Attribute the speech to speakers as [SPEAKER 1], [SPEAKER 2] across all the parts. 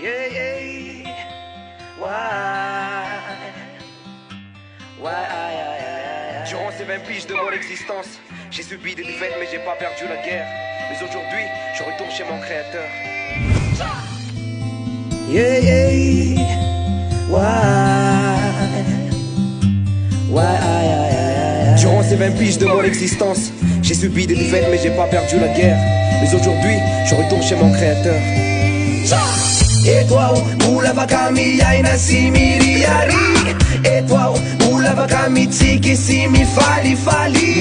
[SPEAKER 1] Yeah, yeah. Durant ces 20 piges de mon existence, j'ai subi des défaites mais j'ai pas perdu la guerre. Mais aujourd'hui, je retourne chez mon créateur. Yeah, yeah. Durant ces 20 piges de mon existence, j'ai subi des défaites mais j'ai pas perdu la guerre. Mais aujourd'hui, je retourne chez mon créateur.
[SPEAKER 2] Etwao, mulava kami aina si miriari. Etwao, mulava kami tsiki si mi fali.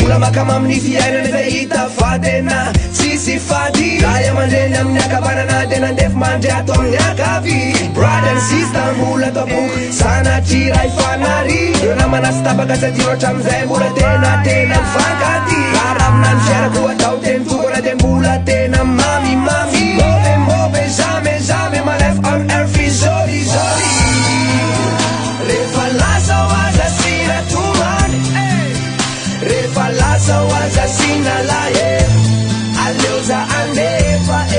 [SPEAKER 2] Mulava kamamni fiaina na ita fadena si fadi. Kaya mandenya amnyaka banana dena def manje ato amnyaka vi. Brother and sister mula topu sana tirai fanari. Yona manasta bagasa tiro chamze mula tena fankati. Karam nan share kuwa tau ten tukora den mula tena mami. Move jamais ma lèvre en air fi joli. Refalaça o assassina tumani. Refalaça o assassina la Aleuza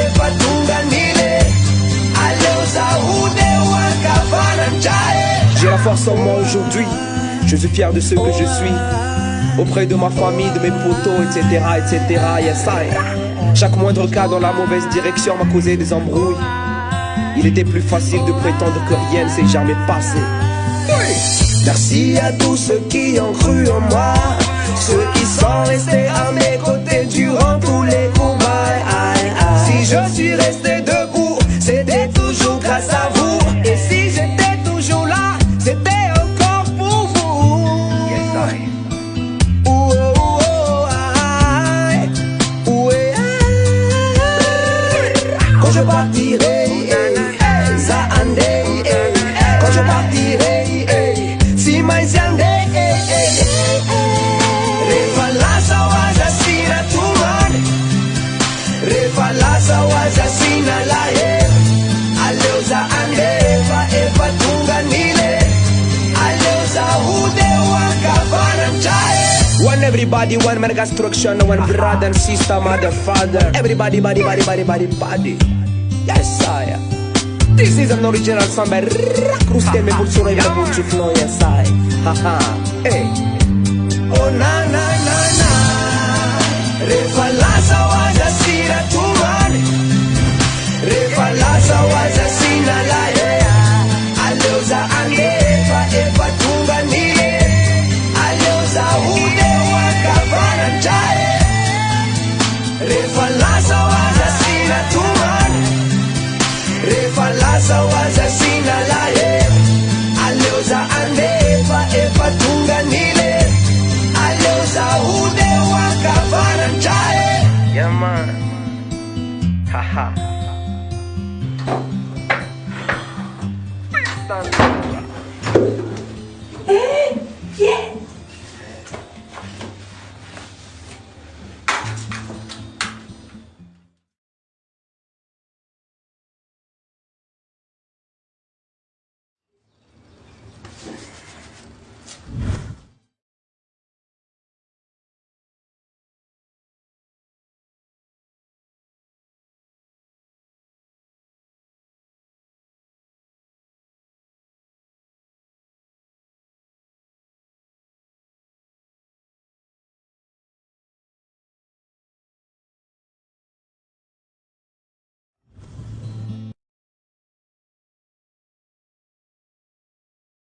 [SPEAKER 2] eva tunganile. Aleuza ude wakavana njae.
[SPEAKER 1] J'ai la force en moi aujourd'hui, je suis fier de ce que je suis. Auprès de ma famille, de mes potos, etc. Yes, chaque moindre cas dans la mauvaise direction m'a causé des embrouilles. Il était plus facile de prétendre que rien ne s'est jamais passé.
[SPEAKER 2] Merci à tous ceux qui ont cru en moi, ceux qui sont restés à mes côtés durant tous les combats. Si je suis resté debout, c'était toujours grâce à vous. Et si j'étais toujours là, c'était encore pour vous. Quand je partirai, ça andé. Quand je partirai, si mais andé. Refalaça o assassina tumani. Refalaça o assassina la Aleuza eva tunganile. Aleuza ude wakavana njae.
[SPEAKER 1] One everybody, one mega structure, one brother and sister, mother, father. Everybody, body. Yes, I. This is an original song by Cruste me pulsano in the bucci flow, yes, I. Haha, hey.
[SPEAKER 2] Oh na. Refalaça o assassina tumani. Refalaça o assassina la Aleuza eva tunganile. Aleuza ude wakavana njae. Refalaça o assassina tumani. Refalaça o assassina la Aleuza eva tunganile. Aleuza ude wakavana njae.
[SPEAKER 1] Yeah, man. Haha.